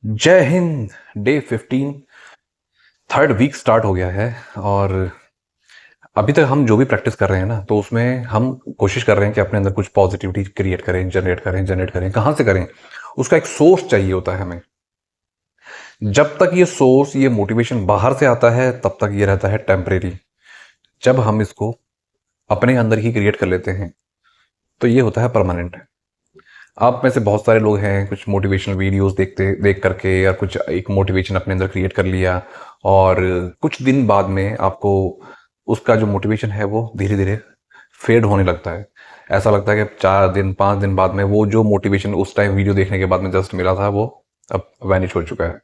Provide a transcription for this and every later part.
जय हिंद। Day 15 third week start हो गया है। और अभी तक हम जो भी प्रैक्टिस कर रहे हैं ना, तो उसमें हम कोशिश कर रहे हैं कि अपने अंदर कुछ पॉजिटिविटी क्रिएट करें, जनरेट करें। कहाँ से करें? उसका एक सोर्स चाहिए होता है हमें। जब तक ये सोर्स, ये मोटिवेशन बाहर से आता है, तब तक ये रहता है टेम्परेरी। जब हम इसको अपने अंदर ही क्रिएट कर लेते हैं, तो ये होता है परमानेंट। आप में से बहुत सारे लोग हैं, कुछ मोटिवेशनल वीडियोस देख करके या कुछ एक मोटिवेशन अपने अंदर क्रिएट कर लिया, और कुछ दिन बाद में आपको उसका जो मोटिवेशन है वो धीरे धीरे फेड होने लगता है। ऐसा लगता है कि 4 दिन 5 दिन बाद में वो जो मोटिवेशन उस टाइम वीडियो देखने के बाद में जस्ट मिला था, वो अब वैनिश हो चुका है।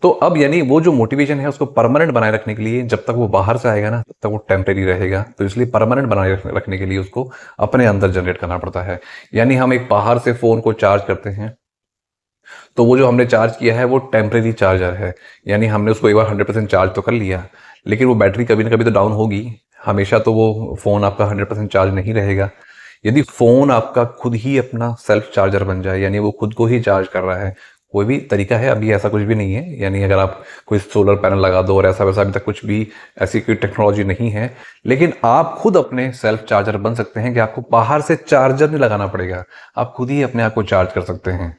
तो अब यानी वो जो मोटिवेशन है उसको परमानेंट बनाए रखने के लिए, जब तक वो बाहर से आएगा ना, तब तक वो टेम्परेरी रहेगा। तो इसलिए परमानेंट बनाए रखने के लिए उसको अपने अंदर जनरेट करना पड़ता है। यानी हम एक बाहर से फोन को चार्ज करते हैं, तो वो जो हमने चार्ज किया है वो टेम्परेरी चार्जर है। यानी हमने उसको एक बार 100% चार्ज तो कर लिया, लेकिन वो बैटरी कभी ना कभी तो डाउन होगी। हमेशा तो वो फोन आपका 100% चार्ज नहीं रहेगा। यदि फोन आपका खुद ही अपना सेल्फ चार्जर बन जाए, यानी वो खुद को ही चार्ज कर रहा है, कोई भी तरीका है, अभी ऐसा कुछ भी नहीं है। यानी अगर आप कोई सोलर पैनल लगा दो और ऐसा वैसा, अभी तक कुछ भी ऐसी कोई टेक्नोलॉजी नहीं है। लेकिन आप खुद अपने सेल्फ चार्जर बन सकते हैं कि आपको बाहर से चार्जर नहीं लगाना पड़ेगा। आप खुद ही अपने आप को चार्ज कर सकते हैं।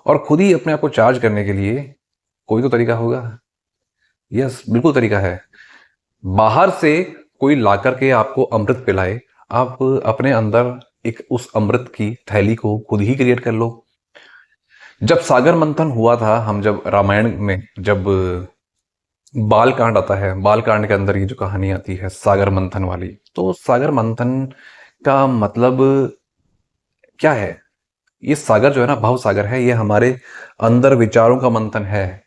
और खुद ही अपने आप को चार्ज करने के लिए कोई तो तरीका होगा। यस, बिल्कुल तरीका है। बाहर से कोई ला करके आपको अमृत पिलाए, आप अपने अंदर एक उस अमृत की थैली को खुद ही क्रिएट कर लो। जब सागर मंथन हुआ था, हम जब रामायण में जब बाल कांड आता है, बाल कांड के अंदर ये जो कहानी आती है सागर मंथन वाली, तो सागर मंथन का मतलब क्या है? ये सागर जो है ना, भव सागर है, ये हमारे अंदर विचारों का मंथन है।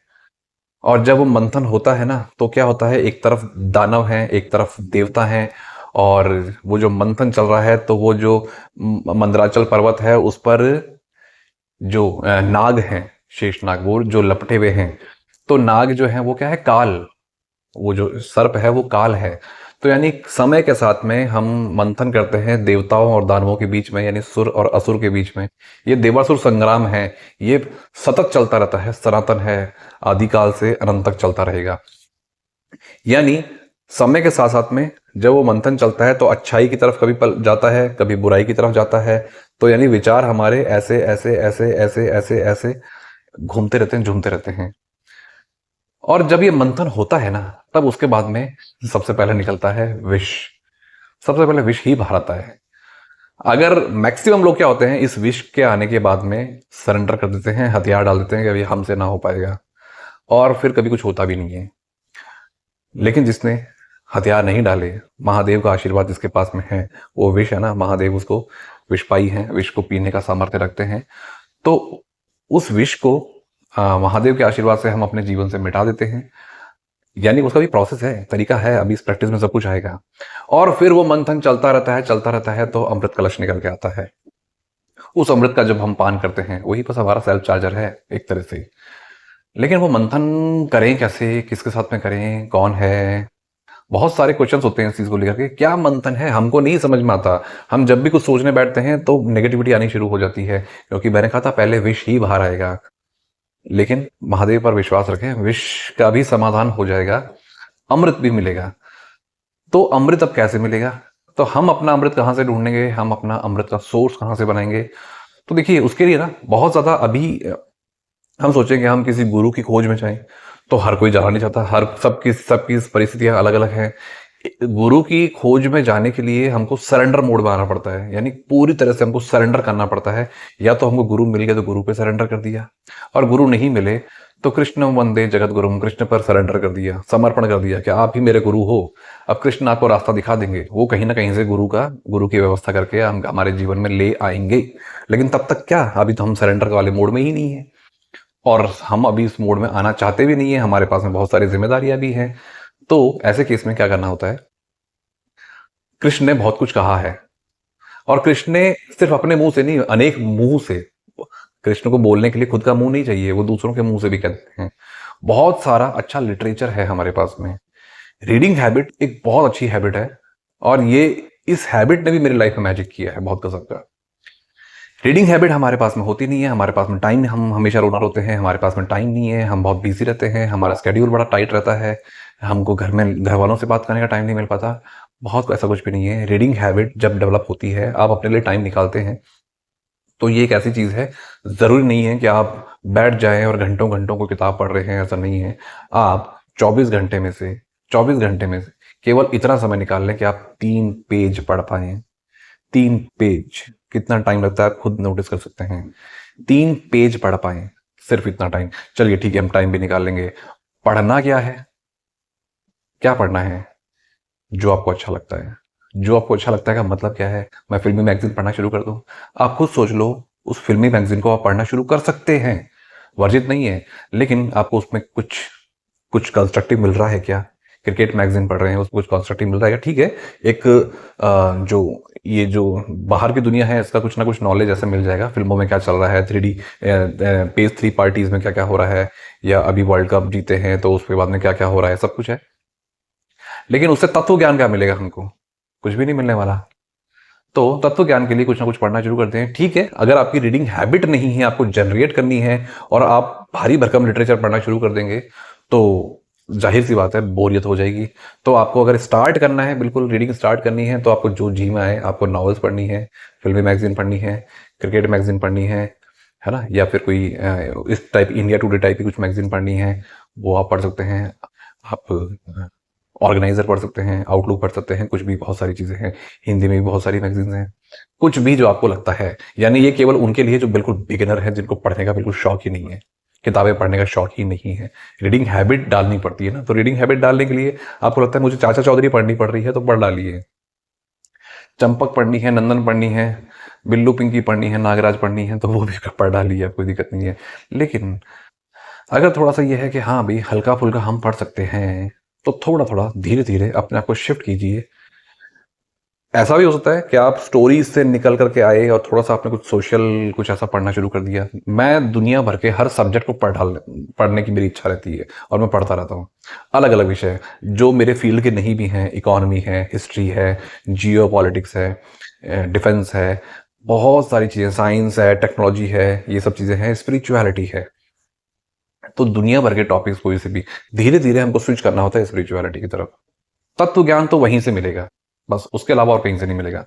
और जब वो मंथन होता है ना, तो क्या होता है, एक तरफ दानव हैं, एक तरफ देवता हैं। और वो जो मंथन चल रहा है, तो वो जो मंदराचल पर्वत है, उस पर जो नाग हैं, शेष नाग, वो जो लपटे हुए हैं। तो नाग जो है वो क्या है, काल। वो जो सर्प है वो काल है। तो यानी समय के साथ में हम मंथन करते हैं देवताओं और दानवों के बीच में, यानी सुर और असुर के बीच में। ये देवासुर संग्राम है, ये सतत चलता रहता है, सनातन है, आदिकाल से अनंत तक चलता रहेगा। यानी समय के साथ साथ में जब वो मंथन चलता है, तो अच्छाई की तरफ कभी पल जाता है, कभी बुराई की तरफ जाता है। तो यानी विचार हमारे ऐसे ऐसे ऐसे ऐसे ऐसे ऐसे घूमते रहते हैं, झूमते रहते हैं। और जब ये मंथन होता है ना, तब उसके बाद में सबसे पहले निकलता है विष। सबसे पहले विष ही बाहर आता है। अगर मैक्सिमम लोग क्या होते हैं, इस विष के आने के बाद में सरेंडर कर देते हैं, हथियार डाल देते हैं कि अभी हमसे ना हो पाएगा, और फिर कभी कुछ होता भी नहीं है। लेकिन जिसने हथियार नहीं डाले, महादेव का आशीर्वाद जिसके पास में है, वो विष है ना, महादेव उसको विषपाई है, विष को पीने का सामर्थ्य रखते हैं। तो उस विष को महादेव के आशीर्वाद से हम अपने जीवन से मिटा देते हैं। यानी उसका भी प्रोसेस है, तरीका है, अभी इस प्रैक्टिस में सब कुछ आएगा। और फिर वो मंथन चलता रहता है, चलता रहता है, तो अमृत कलश निकल के आता है। उस अमृत का जब हम पान करते हैं, वही बस हमारा सेल्फ चार्जर है एक तरह से। लेकिन वो मंथन करें कैसे, किसके साथ में करें, कौन है? बहुत सारे क्वेश्चंस होते हैं इस चीज को लेकर के। क्या मंथन है, हमको नहीं समझ में आता। हम जब भी कुछ सोचने बैठते हैं तो नेगेटिविटी आनी शुरू हो जाती है, क्योंकि मैंने कहा था पहले विष ही बाहर आएगा। लेकिन महादेव पर विश्वास रखें, विष का भी समाधान हो जाएगा, अमृत भी मिलेगा। तो अमृत अब कैसे मिलेगा? तो हम अपना अमृत कहाँ से ढूंढेंगे, हम अपना अमृत का सोर्स कहाँ से बनाएंगे? तो देखिए, उसके लिए ना बहुत ज्यादा अभी हम सोचेंगे हम किसी गुरु की खोज में जाएं, तो हर कोई जाना नहीं चाहता, हर सबकी परिस्थितियां अलग अलग हैं। गुरु की खोज में जाने के लिए हमको सरेंडर मोड में आना पड़ता है, यानी पूरी तरह से हमको सरेंडर करना पड़ता है। या तो हमको गुरु मिल गया तो गुरु पे सरेंडर कर दिया, और गुरु नहीं मिले तो कृष्ण वंदे जगत गुरु, कृष्ण पर सरेंडर कर दिया, समर्पण कर दिया कि आप ही मेरे गुरु हो। अब कृष्ण आपको रास्ता दिखा देंगे, वो कहीं ना कहीं से गुरु की व्यवस्था करके हम हमारे जीवन में ले आएंगे। लेकिन तब तक क्या, अभी तो हम सरेंडर वाले मोड में ही नहीं है, और हम अभी इस मोड में आना चाहते भी नहीं है, हमारे पास में बहुत सारी जिम्मेदारियां भी हैं। तो ऐसे केस में क्या करना होता है? कृष्ण ने बहुत कुछ कहा है, और कृष्ण ने सिर्फ अपने मुंह से नहीं, अनेक मुंह से। कृष्ण को बोलने के लिए खुद का मुंह नहीं चाहिए, वो दूसरों के मुंह से भी कहते हैं। बहुत सारा अच्छा लिटरेचर है हमारे पास में। रीडिंग हैबिट एक बहुत अच्छी हैबिट है, और ये इस हैबिट ने भी मेरी लाइफ में मैजिक किया है बहुत गजब का। रीडिंग हैबिट हमारे पास में होती नहीं है, हमारे पास में टाइम, हम हमेशा रोना रोते हैं, हमारे पास में टाइम नहीं है, हम बहुत बिजी रहते हैं, हमारा स्केड्यूल बड़ा टाइट रहता है, हमको घर में घर वालों से बात करने का टाइम नहीं मिल पाता। बहुत ऐसा कुछ भी नहीं है। रीडिंग हैबिट जब डेवलप होती है, आप अपने लिए टाइम निकालते हैं, तो ये एक ऐसी चीज़ है, ज़रूरी नहीं है कि आप बैठ जाएं और घंटों घंटों को किताब पढ़ रहे हैं, ऐसा नहीं है। आप 24 घंटे में से केवल इतना समय निकाल लें कि आप 3 पेज पढ़ पाएं। 3 पेज कितना टाइम लगता है आप खुद नोटिस कर सकते हैं। 3 पेज पढ़ पाए, सिर्फ इतना टाइम। चलिए ठीक है, हम टाइम भी निकाल लेंगे। पढ़ना क्या है? क्या पढ़ना है? जो आपको अच्छा लगता है। जो आपको अच्छा लगता है का मतलब क्या है? मैं फिल्मी मैगजीन पढ़ना शुरू कर दूं? आप खुद सोच लो, उस फिल्मी मैगजीन को आप पढ़ना शुरू कर सकते हैं, वर्जित नहीं है। लेकिन आपको उसमें कुछ कुछ कंस्ट्रक्टिव मिल रहा है क्या? क्रिकेट मैगजीन पढ़ रहे हैं, उसको कुछ कंस्ट्रक्टिव मिल रहा है क्या? ठीक है, एक जो ये जो बाहर की दुनिया है, इसका कुछ ना कुछ नॉलेज ऐसे मिल जाएगा। फिल्मों में क्या चल रहा है, 3D पेज 3 पार्टीज में क्या क्या हो रहा है, या अभी वर्ल्ड कप जीते हैं तो उसके बाद में क्या क्या हो रहा है, सब कुछ है। लेकिन उससे तत्व ज्ञान क्या मिलेगा हमको? कुछ भी नहीं मिलने वाला। तो तत्व ज्ञान के लिए कुछ ना कुछ पढ़ना शुरू करते हैं। ठीक है, अगर आपकी रीडिंग हैबिट नहीं है, आपको जनरेट करनी है, और आप भारी भरकम लिटरेचर पढ़ना शुरू कर देंगे, तो जाहिर सी बात है बोरियत हो जाएगी। तो आपको अगर स्टार्ट करना है, बिल्कुल रीडिंग स्टार्ट करनी है, तो आपको जो जी में आए, आपको नॉवेल्स पढ़नी है, फिल्मी मैगजीन पढ़नी है, क्रिकेट मैगजीन पढ़नी है ना, या फिर कोई इस टाइप इंडिया टुडे टाइप की कुछ मैगजीन पढ़नी है, वो आप पढ़ सकते हैं। आप ऑर्गेनाइजर पढ़ सकते हैं, आउटलुक पढ़ सकते हैं, कुछ भी, बहुत सारी चीज़ें हैं। हिंदी में भी बहुत सारी मैगजीन्स हैं। कुछ भी जो आपको लगता है, यानी ये केवल उनके लिए जो बिल्कुल बिगिनर है, जिनको पढ़ने का बिल्कुल शौक ही नहीं है, किताबें पढ़ने का शौक ही नहीं है। रीडिंग हैबिट डालनी पड़ती है ना, तो रीडिंग हैबिट डालने के लिए आपको लगता है मुझे चाचा चौधरी पढ़नी पड़ रही है, तो पढ़ डालिए। चंपक पढ़नी है, नंदन पढ़नी है, बिल्लू पिंकी पढ़नी है, नागराज पढ़नी है, तो वो भी पढ़ डालिए, कोई दिक्कत नहीं है। लेकिन अगर थोड़ा सा ये है कि हाँ भाई, हल्का फुल्का हम पढ़ सकते हैं, तो थोड़ा थोड़ा धीरे धीरे अपने आप को शिफ्ट कीजिए। ऐसा भी हो सकता है कि आप स्टोरीज से निकल करके आए और थोड़ा सा आपने कुछ सोशल, कुछ ऐसा पढ़ना शुरू कर दिया। मैं दुनिया भर के हर सब्जेक्ट को पढ़ने की मेरी इच्छा रहती है, और मैं पढ़ता रहता हूँ। अलग अलग विषय जो मेरे फील्ड के नहीं भी हैं, इकोनॉमी है, हिस्ट्री है, जियो पॉलिटिक्स है, डिफेंस है, बहुत सारी चीज़ें, साइंस है, टेक्नोलॉजी है, ये सब चीज़ें हैं, स्पिरिचुअलिटी है। तो दुनिया भर के टॉपिक्स को से भी धीरे धीरे हमको स्विच करना होता है स्पिरिचुअलिटी की तरफ। तत्व ज्ञान तो वहीं से मिलेगा, बस उसके अलावा और कहीं से नहीं मिलेगा।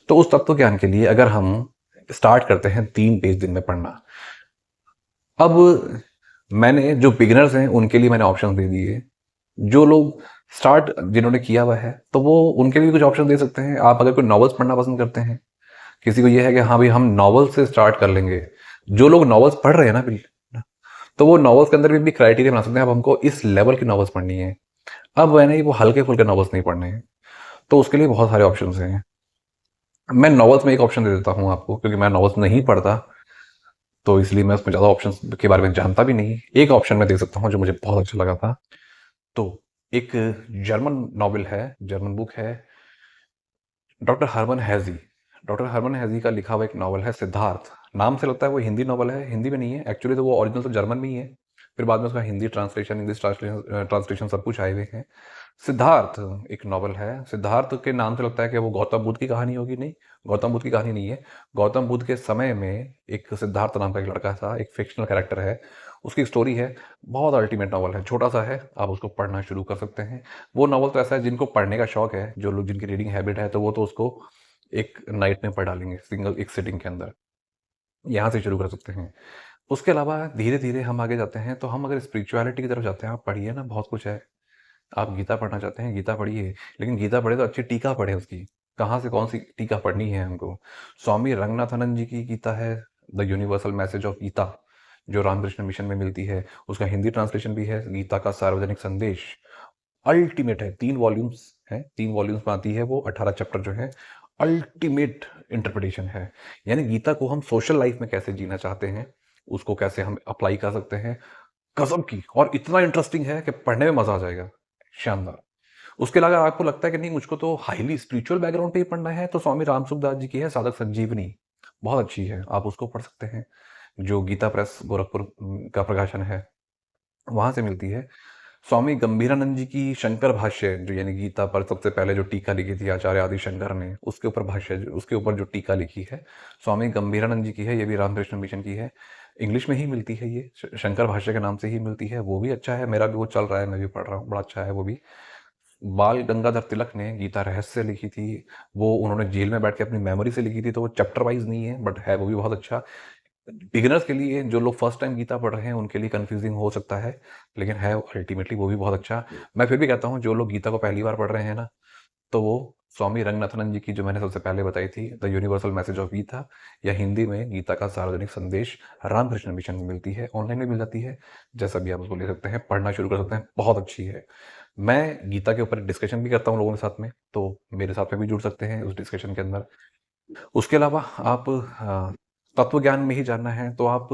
तो उस तत्व ज्ञान के लिए अगर हम स्टार्ट करते हैं 3 पेज दिन में पढ़ना। अब मैंने जो बिगिनर्स हैं उनके लिए मैंने ऑप्शन दे दिए। जो लोग स्टार्ट जिन्होंने किया हुआ है, तो वो उनके लिए कुछ ऑप्शन दे सकते हैं। आप अगर कोई नॉवेल्स पढ़ना पसंद करते हैं, किसी को ये है कि हाँ भाई हम नॉवल से स्टार्ट कर लेंगे, जो लोग नॉवेल्स पढ़ रहे हैं ना बिल्कुल, तो वो नॉवेल्स के अंदर भी क्राइटेरिया बना सकते हैं, अब हमको इस लेवल की नॉवेल्स पढ़नी है। अब मैंने वो हल्के फुल्के नॉवेल्स नहीं पढ़ने हैं, तो उसके लिए बहुत सारे ऑप्शंस हैं। मैं नॉवेल्स में एक ऑप्शन दे देता हूँ आपको, क्योंकि मैं नॉवेल्स नहीं पढ़ता, तो इसलिए मैं उसमें ज़्यादा ऑप्शंस के बारे में जानता भी नहीं। एक ऑप्शन मैं दे सकता हूँ जो मुझे बहुत अच्छा लगा था। तो एक जर्मन नॉवेल है, जर्मन बुक है, doctor Harman hazy. Doctor Harman hazy का लिखा हुआ एक नॉवल है, सिद्धार्थ। नाम से लगता है वो हिंदी नॉवल है, हिंदी में नहीं है एक्चुअली, तो वो ओरिजिनल तो जर्मन में ही है। फिर बाद में उसका Hindi translation, English translation translation सब कुछ आए हुए हैं। सिद्धार्थ एक नॉवल है। सिद्धार्थ के नाम से लगता है कि वो गौतम बुद्ध की कहानी होगी, नहीं, गौतम बुद्ध की कहानी नहीं है। गौतम बुद्ध के समय में एक सिद्धार्थ नाम का एक लड़का था, एक फिक्शनल कैरेक्टर है, उसकी स्टोरी है। बहुत अल्टीमेट नॉवल है, छोटा सा है, आप उसको पढ़ना शुरू कर सकते हैं। वो नॉवल तो ऐसा है, जिनको पढ़ने का शौक है, जो लोग जिनकी रीडिंग हैबिट है, तो वो तो उसको एक नाइट में पढ़ डालेंगे, सिंगल एक सिटिंग के अंदर। यहाँ से शुरू कर सकते हैं। उसके अलावा धीरे धीरे हम आगे जाते हैं, तो हम अगर स्पिरिचुअलिटी की तरफ जाते हैं, आप पढ़िए ना, बहुत कुछ है। आप गीता पढ़ना चाहते हैं, गीता पढ़िए, लेकिन गीता पढ़े तो अच्छी टीका पढ़े उसकी। कहाँ से कौन सी टीका पढ़नी है हमको? स्वामी रंगनाथानंद जी की गीता है, the universal message of Gita, जो रामकृष्ण मिशन में मिलती है। उसका हिंदी ट्रांसलेशन भी है, गीता का सार्वजनिक संदेश। अल्टीमेट है, 3 वॉल्यूम्स है, 3 वॉल्यूम्स में आती है वो, 18 चैप्टर जो है। अल्टीमेट इंटरप्रिटेशन है। यानी गीता को हम सोशल लाइफ में कैसे जीना चाहते हैं, उसको कैसे हम अप्लाई कर सकते हैं, गजब की। और इतना इंटरेस्टिंग है कि पढ़ने में मजा आ जाएगा, शानदार। उसके अलावा आपको लगता है कि नहीं, मुझको तो हाईली स्पिरिचुअल बैकग्राउंड पे ही पढ़ना है, तो स्वामी राम सुखदास जी की है साधक संजीवनी, बहुत अच्छी है, आप उसको पढ़ सकते हैं, जो गीता प्रेस गोरखपुर का प्रकाशन है, वहां से मिलती है। स्वामी गंभीरानंद जी की शंकर भाष्य, जो यानी गीता पर सबसे पहले जो टीका लिखी थी आचार्य आदि शंकर ने, उसके ऊपर भाष्य, उसके ऊपर जो टीका लिखी है स्वामी गंभीरानंद जी की है। ये भी रामकृष्ण मिशन की है। इंग्लिश में ही मिलती है, ये शंकर भाष्य के नाम से ही मिलती है। वो भी अच्छा है, मेरा भी वो चल रहा है, मैं भी पढ़ रहा हूँ, बड़ा अच्छा है वो भी। बाल गंगाधर तिलक ने गीता रहस्य लिखी थी। वो उन्होंने जेल में बैठ के अपनी मेमोरी से लिखी थी, तो वो चैप्टर वाइज नहीं है, बट है वो भी बहुत अच्छा। बिगिनर्स के लिए, जो लोग फर्स्ट टाइम गीता पढ़ रहे हैं, उनके लिए कंफ्यूजिंग हो सकता है, लेकिन है अल्टीमेटली वो भी बहुत अच्छा। मैं फिर भी कहता हूँ, जो लोग गीता को पहली बार पढ़ रहे हैं ना, तो वो स्वामी रंगनाथनंद जी की, जो मैंने सबसे पहले बताई थी, the universal message of Gita, या हिंदी में गीता का सार्वजनिक संदेश, रामकृष्ण मिशन में मिलती है, ऑनलाइन में मिल जाती है, जैसा भी आप उसको ले सकते हैं, पढ़ना शुरू कर सकते हैं, बहुत अच्छी है। मैं गीता के ऊपर डिस्कशन भी करता हूँ लोगों के साथ में, तो मेरे साथ में भी जुड़ सकते हैं उस डिस्कशन के अंदर। उसके अलावा आप तत्व ज्ञान में ही जानना है, तो आप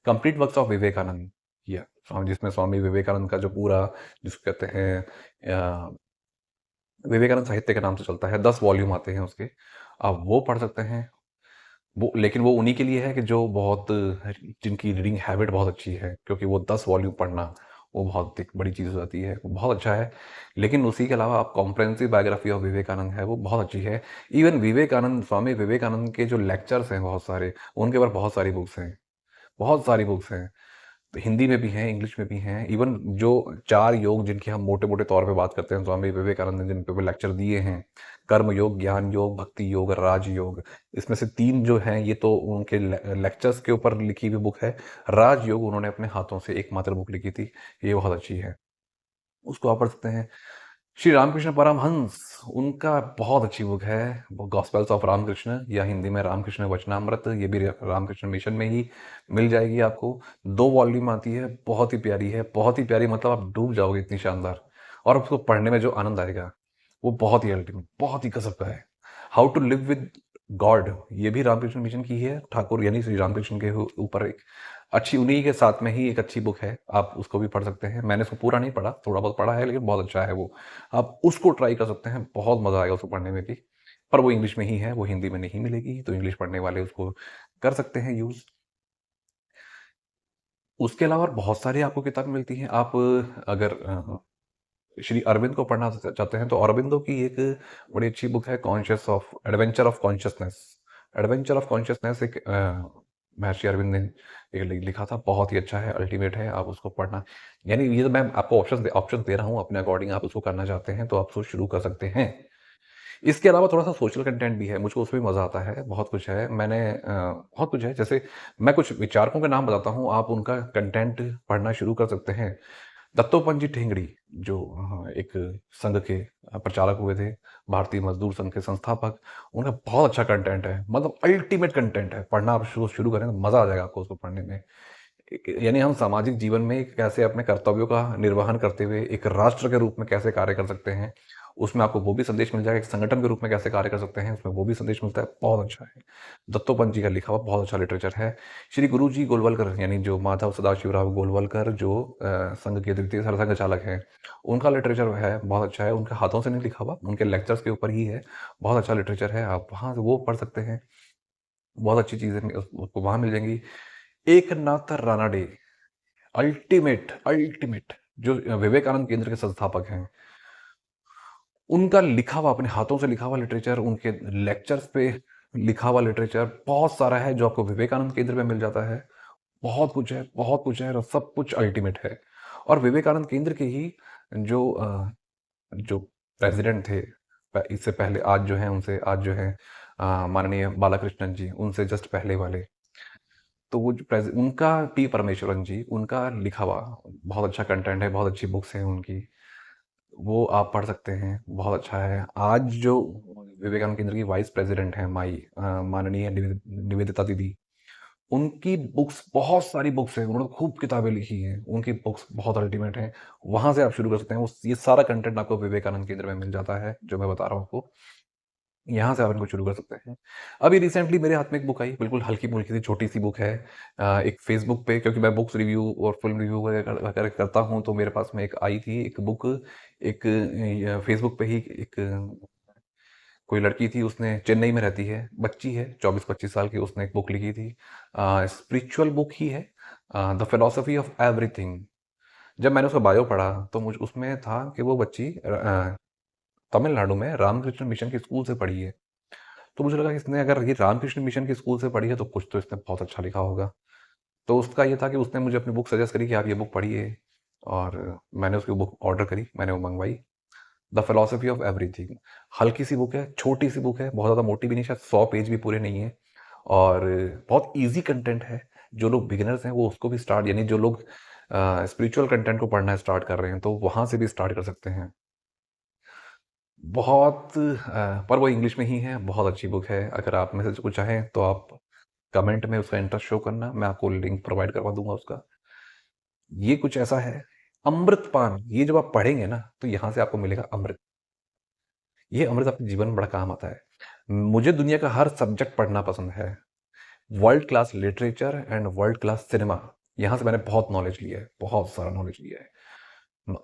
कंप्लीट वर्क्स ऑफ विवेकानंद, या जिसमें स्वामी विवेकानंद का जो पूरा, जिसको कहते हैं विवेकानंद साहित्य के नाम से चलता है, 10 वॉल्यूम आते हैं उसके, आप वो पढ़ सकते हैं। वो, लेकिन वो उन्हीं के लिए है कि जो बहुत, जिनकी रीडिंग हैबिट बहुत अच्छी है, क्योंकि वो 10 वॉल्यूम पढ़ना वो बहुत एक बड़ी चीज़ हो जाती है, वो बहुत अच्छा है। लेकिन उसी के अलावा आप कॉम्प्रहेंसिव बायोग्राफी ऑफ विवेकानंद है, वो बहुत अच्छी है। इवन विवेकानंद, स्वामी विवेकानंद के जो लेक्चर्स हैं बहुत सारे, उनके ऊपर बहुत सारी बुक्स हैं, बहुत सारी बुक्स हैं। तो हिंदी में भी हैं, इंग्लिश में भी हैं। इवन जो 4 योग जिनकी हम मोटे-मोटे तौर पे बात करते हैं, स्वामी विवेकानंद ने जिन पे लेक्चर दिए हैं, कर्म योग, ज्ञान योग, भक्ति योग, राज योग, इसमें से 3 जो हैं, ये तो उनके लेक्चर्स के ऊपर लिखी हुई बुक है। राज योग उन्होंने अपने हाथों से एकमात्र बुक लिखी थी, ये बहुत अच्छी है, उसको आप पढ़ सकते हैं। श्री रामकृष्ण परमहंस, उनका बहुत अच्छी बुक है, वो गॉस्पेल्स ऑफ रामकृष्ण, या हिंदी में रामकृष्ण वचनामृत, ये भी रामकृष्ण मिशन में ही मिल जाएगी आपको। 2 वॉल्यूम आती है, बहुत ही प्यारी है, बहुत ही प्यारी, मतलब आप डूब जाओगे, इतनी शानदार। और उसको पढ़ने में जो आनंद आएगा, वो बहुत ही अल्टीमेट, बहुत ही गजब का है। How to live with God, ये भी रामकृष्ण मिशन की ही है, ठाकुर यानी श्री रामकृष्ण के ऊपर एक अच्छी, उन्हीं के साथ में ही एक अच्छी बुक है, आप उसको भी पढ़ सकते हैं। मैंने उसको पूरा नहीं पढ़ा, थोड़ा बहुत पढ़ा है, लेकिन बहुत अच्छा है वो, आप उसको ट्राई कर सकते हैं, बहुत मज़ा आएगा उसको पढ़ने में भी। पर वो इंग्लिश में ही है, वो हिंदी में नहीं मिलेगी, तो इंग्लिश पढ़ने वाले उसको कर सकते हैं यूज़। उसके अलावा और बहुत सारी आपको किताबें मिलती हैं। आप अगर श्री अरविंद को पढ़ना चाहते हैं, तो अरविंदो की एक बड़ी अच्छी बुक है, conscious of adventure of consciousness. Adventure of consciousness एक महर्षि अरविंद ने एक लिखा था, बहुत ही अच्छा है, अल्टीमेट है, आप उसको पढ़ना। यानी ये तो मैं आपको ऑप्शन दे रहा हूँ, अपने अकॉर्डिंग आप उसको करना चाहते हैं तो आप उसको शुरू कर सकते हैं। इसके अलावा थोड़ा सा सोशल कंटेंट भी है, मुझको उसमें मज़ा आता है, बहुत कुछ है। मैंने बहुत कुछ है, जैसे मैं कुछ विचारकों के नाम बताता हूँ, आप उनका कंटेंट पढ़ना शुरू कर सकते हैं। दत्तोपंत जी ठेंगड़ी, जो एक संघ के प्रचारक हुए थे, भारतीय मजदूर संघ के संस्थापक, उनका बहुत अच्छा कंटेंट है, मतलब अल्टीमेट कंटेंट है। पढ़ना आप शुरू शुरू करें तो मज़ा आ जाएगा आपको उसको पढ़ने में। यानी हम सामाजिक जीवन में कैसे अपने कर्तव्यों का निर्वहन करते हुए एक राष्ट्र के रूप में कैसे कार्य कर सकते हैं, उसमें आपको वो भी संदेश मिल जाएगा। एक संगठन के रूप में कैसे कार्य कर सकते हैं, उसमें वो भी संदेश मिलता है, बहुत अच्छा है। दत्तोपंत जी का लिखा हुआ बहुत अच्छा लिटरेचर है। श्री गुरु जी गोलवलकर, यानी जो माधव सदाशिवराव गोलवलकर, जो संघ के द्वितीय सरसंघ चालक हैं, उनका लिटरेचर है बहुत अच्छा है। उनके हाथों से नहीं लिखा हुआ, उनके लेक्चर्स के ऊपर ही है, बहुत अच्छा लिटरेचर है, आप वहाँ से वो पढ़ सकते हैं। बहुत अच्छी चीज़ें उसको वहाँ मिल जाएंगी। एक नाथ रानाडे, अल्टीमेट अल्टीमेट, जो विवेकानंद केंद्र के संस्थापक हैं, उनका लिखा हुआ, अपने हाथों से लिखा हुआ लिटरेचर, उनके लेक्चर्स पे लिखा हुआ लिटरेचर बहुत सारा है, जो आपको विवेकानंद केंद्र में मिल जाता है। बहुत कुछ है, बहुत कुछ है, और सब कुछ अल्टीमेट है। और विवेकानंद केंद्र के ही जो जो प्रेसिडेंट थे, इससे पहले, आज जो हैं उनसे, आज जो हैं माननीय बालाकृष्णन जी, उनसे जस्ट पहले वाले, तो वो जो उनका, टी परमेश्वरन जी, उनका लिखा हुआ बहुत अच्छा कंटेंट है, बहुत अच्छी बुक्स हैं उनकी, वो आप पढ़ सकते हैं, बहुत अच्छा है। आज जो विवेकानंद केंद्र की वाइस प्रेसिडेंट हैं, माननीय निवेदिता दीदी, उनकी बुक्स, बहुत सारी बुक्स हैं, उन्होंने खूब किताबें लिखी हैं, उनकी बुक्स बहुत अल्टीमेट हैं। वहाँ से आप शुरू कर सकते हैं, उस ये सारा कंटेंट आपको विवेकानंद केंद्र में मिल जाता है, जो मैं बता रहा हूँ आपको। यहाँ से आप इनको शुरू कर सकते हैं। अभी रिसेंटली मेरे हाथ में एक बुक आई, बिल्कुल हल्की-फुल्की सी छोटी-सी बुक है। एक फ़ेसबुक पे, क्योंकि मैं बुक्स रिव्यू और फ़िल्म रिव्यू वगैरह वगैरह करता हूँ, तो मेरे पास में एक आई थी एक बुक, एक फ़ेसबुक पे ही एक कोई लड़की थी, उसने, चेन्नई में रहती है, बच्ची है 24-25 साल की, उसने एक बुक लिखी थी। स्पिरिचुअल बुक ही है, द फिलॉसफी ऑफ एवरीथिंग। जब मैंने उसका बायो पढ़ा तो मुझ उसमें था कि वो बच्ची तमिलनाडु में रामकृष्ण मिशन के स्कूल से पढ़ी है। तो मुझे लगा कि इसने अगर ये रामकृष्ण मिशन के स्कूल से पढ़ी है तो कुछ तो इसने बहुत अच्छा लिखा होगा। तो उसका ये था कि उसने मुझे अपनी बुक सजेस्ट करी कि आप ये बुक पढ़िए, और मैंने उसकी बुक ऑर्डर करी, मैंने वो मंगवाई। The philosophy of everything. हल्की सी बुक है, छोटी सी बुक है, बहुत ज़्यादा मोटी भी नहीं, शायद 100 पेज भी पूरे नहीं है, और बहुत ईजी कंटेंट है। जो लोग बिगिनर्स हैं वो उसको भी स्टार्ट, यानी जो लोग स्पिरिचुअल कंटेंट को पढ़ना स्टार्ट कर रहे हैं तो वहाँ से भी स्टार्ट कर सकते हैं। बहुत पर वो इंग्लिश में ही है, बहुत अच्छी बुक है। अगर आप में से कुछ चाहें तो आप कमेंट में उसका इंटरेस्ट शो करना, मैं आपको लिंक प्रोवाइड करवा दूंगा उसका। ये कुछ ऐसा है, अमृतपान, ये जब आप पढ़ेंगे ना तो यहाँ से आपको मिलेगा अमृत। ये अमृत आपके जीवन में बड़ा काम आता है। मुझे दुनिया का हर सब्जेक्ट पढ़ना पसंद है, world class literature and world class cinema. यहाँ से मैंने बहुत नॉलेज लिया है, बहुत सारा नॉलेज लिया है।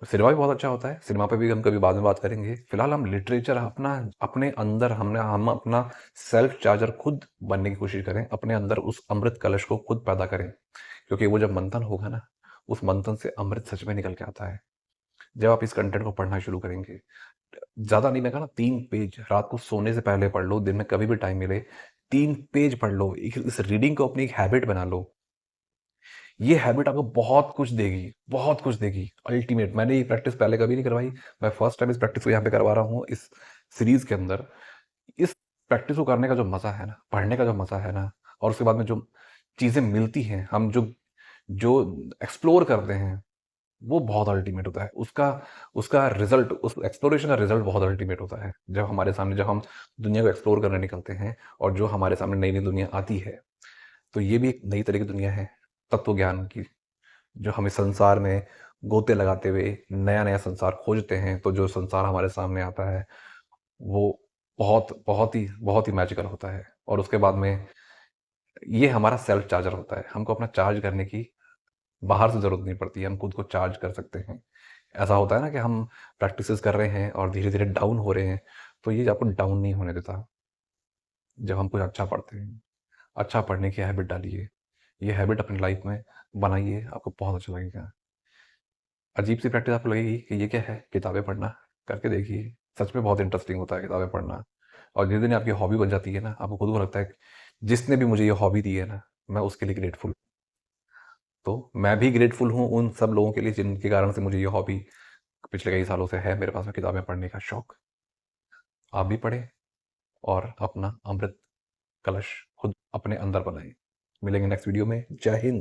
सिनेमा भी बहुत अच्छा होता है, सिनेमा पे भी हम कभी बाद में बात करेंगे। फिलहाल हम लिटरेचर अपना, अपने अंदर हम अपना सेल्फ चार्जर खुद बनने की कोशिश करें, अपने अंदर उस अमृत कलश को खुद पैदा करें, क्योंकि वो जब मंथन होगा ना, उस मंथन से अमृत सच में निकल के आता है। जब आप इस कंटेंट को पढ़ना शुरू करेंगे, ज़्यादा नहीं, मैं कहा ना, 3 पेज रात को सोने से पहले पढ़ लो, दिन में कभी भी टाइम मिले 3 पेज पढ़ लो, इस रीडिंग को अपनी एक हैबिट बना लो। ये हैबिट आपको बहुत कुछ देगी, बहुत कुछ देगी अल्टीमेट। मैंने ये प्रैक्टिस पहले कभी नहीं करवाई, मैं फर्स्ट टाइम इस प्रैक्टिस को यहाँ पे करवा रहा हूँ इस सीरीज के अंदर। इस प्रैक्टिस को करने का जो मज़ा है ना, पढ़ने का जो मज़ा है ना, और उसके बाद में जो चीज़ें मिलती हैं, हम जो जो एक्सप्लोर करते हैं, वो बहुत अल्टीमेट होता है। उसका उसका रिजल्ट, उस एक्सप्लोरेशन का रिजल्ट बहुत अल्टीमेट होता है। जब हमारे सामने, जब हम दुनिया को एक्सप्लोर करने निकलते हैं और जो हमारे सामने नई नई दुनिया आती है, तो ये भी एक नई तरह की दुनिया है तत्व ज्ञान की, जो हमें संसार में गोते लगाते हुए नया नया संसार खोजते हैं। तो जो संसार हमारे सामने आता है वो बहुत ही मैजिकल होता है। और उसके बाद में ये हमारा सेल्फ चार्जर होता है, हमको अपना चार्ज करने की बाहर से ज़रूरत नहीं पड़ती है, हम खुद को चार्ज कर सकते हैं। ऐसा होता है ना कि हम प्रैक्टिसेस कर रहे हैं और धीरे धीरे डाउन हो रहे हैं, तो ये आपको डाउन नहीं होने देता। जब हम कुछ अच्छा पढ़ते हैं, अच्छा पढ़ने की हैबिट डालिए, ये हैबिट अपनी लाइफ में बनाइए, आपको बहुत अच्छा लगेगा। अजीब सी प्रैक्टिस आपको लगेगी कि ये क्या है, किताबें पढ़ना, करके देखिए, सच में बहुत इंटरेस्टिंग होता है किताबें पढ़ना। और जिस दिन आपकी हॉबी बन जाती है ना, आपको खुद को लगता है कि जिसने भी मुझे ये हॉबी दी है ना, मैं उसके लिए ग्रेटफुल। तो मैं भी ग्रेटफुल हूँ उन सब लोगों के लिए जिनके कारण से मुझे ये हॉबी पिछले कई सालों से है, मेरे पास में किताबें पढ़ने का शौक। आप भी पढ़ें और अपना अमृत कलश खुद अपने अंदर बनाएं। मिलेंगे नेक्स्ट वीडियो में। जय हिंद।